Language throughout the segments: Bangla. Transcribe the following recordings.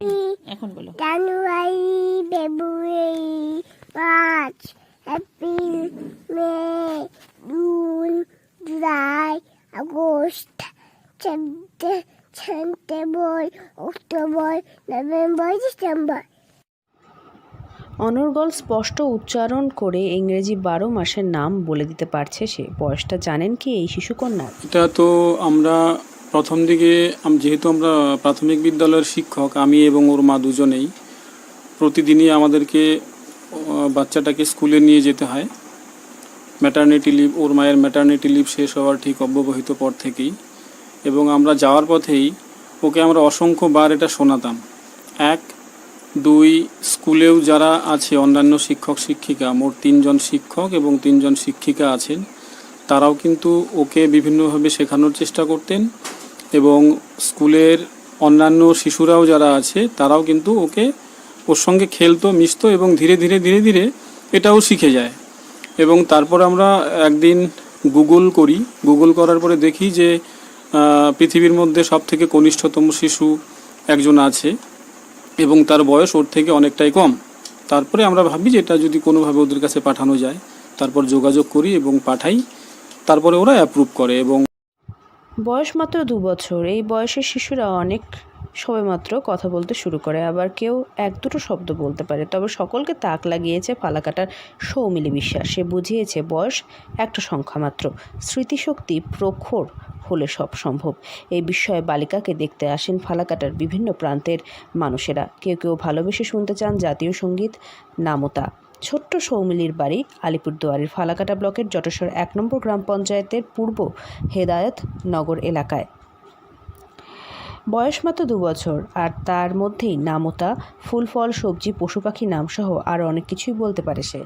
এখন বলো। January, February, March, April, May, June, July, August, September, October, November, December. অনর্গল স্পষ্ট উচ্চারণ করে ইংরেজি 12 মাসের নাম বলে দিতে পারছে সে। বয়সটা জানেন কি এই শিশুকন্যার? এটা তো আমরা প্রথম দিকে যেহেতু আমরা প্রাথমিক বিদ্যালয়ের শিক্ষক, আমি এবং ওর মা দুজনেই প্রতিদিনই আমাদেরকে বাচ্চাটাকে স্কুলে নিয়ে যেতে হয়। ম্যাটারনিটি লিভ, ওর মায়ের ম্যাটারনিটি লিভ শেষ হওয়ার ঠিক অব্যবহিত পর থেকেই, এবং আমরা যাওয়ার পথেই ওকে আমরা অসংখ্যবার এটা শোনাতাম। 1, 2, স্কুলেও যারা আছে অন্যান্য শিক্ষক শিক্ষিকা, মোট 3 জন শিক্ষক এবং 3 জন শিক্ষিকা আছেন, তারাও কিন্তু ওকে বিভিন্নভাবে শেখানোর চেষ্টা করতেন, এবং স্কুলের অন্যান্য শিশুরাও যারা আছে তারাও কিন্তু ওর সঙ্গে খেলতো, মিশতো, এবং ধীরে ধীরে ধীরে ধীরে এটাও শিখে যায়। এবং তারপর আমরা একদিন গুগল করার পরে দেখি যে পৃথিবীর মধ্যে সবথেকে কনিষ্ঠতম শিশু একজন আছে এবং তার বয়স ওর থেকে অনেকটাই কম। তারপরে আমরা ভাবি যে এটা যদি কোনোভাবে ওদের কাছে পাঠানো যায়, তারপর যোগাযোগ করি এবং পাঠাই, তারপরে ওরা অ্যাপ্রুভ করে। এবং বয়স মাত্র 2 বছর। এই বয়সের শিশুরা অনেক সবেমাত্র কথা বলতে শুরু করে, আবার কেউ 1-2 শব্দ বলতে পারে। তবে সকলকে তাক লাগিয়েছে ফালাকাটার সৌমিলি বিশ্বাস। সে বুঝিয়েছে বয়স একটা সংখ্যা মাত্র, স্মৃতিশক্তি প্রখর হলে সব সম্ভব। এই বিষয়ে বালিকাকে দেখতে আসেন ফালাকাটার বিভিন্ন প্রান্তের মানুষেরা। কেউ কেউ ভালোবেসে শুনতে চান জাতীয় সঙ্গীত নামতা। ছোট্ট সৌমিলির বাড়ি আলিপুরদুয়ারের ফালাকাটা ব্লকের জটেশ্বর 1 নম্বর গ্রাম পঞ্চায়েতের পূর্ব হেদায়ত নগর এলাকায়। বয়স মাত্র 2 বছর, আর তার মধ্যেই নামতা, ফুল ফল সবজি পশু পাখি নামসহ আরও অনেক কিছুই বলতে পারে সে।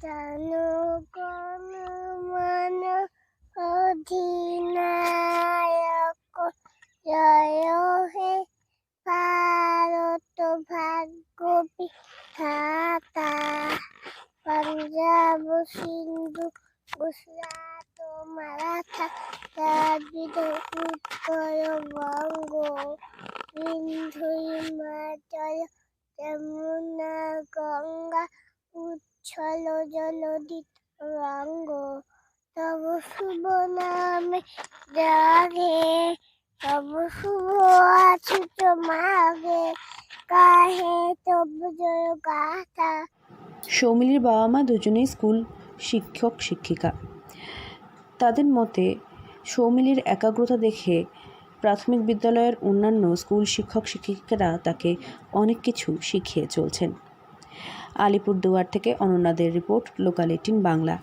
জনগণ মন অধিনায়ক, জয় হে ভারত ভাগ্য বিধাতা। পাঞ্জাব, সিন্ধু, গুজরাট, মারাঠা, দ্রাবিড়, উত্তর বঙ্গ, সিন্ধু, হিমাচল, যমুনা, গঙ্গা, উচ্ছল জলধি রঙ্গ। তব শুভ নামে জাগে, তব শুভ আছুত মাগে, কাহে তব জয় গাথা। সৌমিলির বাবা মা দুজনেই স্কুল শিক্ষক শিক্ষিকা। তাদের মতে সৌমিলির একাগ্রতা দেখে প্রাথমিক বিদ্যালয়ের অন্যান্য স্কুল শিক্ষক শিক্ষিকারা তাকে অনেক কিছু শিখিয়ে চলছেন। আলিপুরদুয়ার থেকে অনন্যাদের রিপোর্ট, লোকাল 18 বাংলা।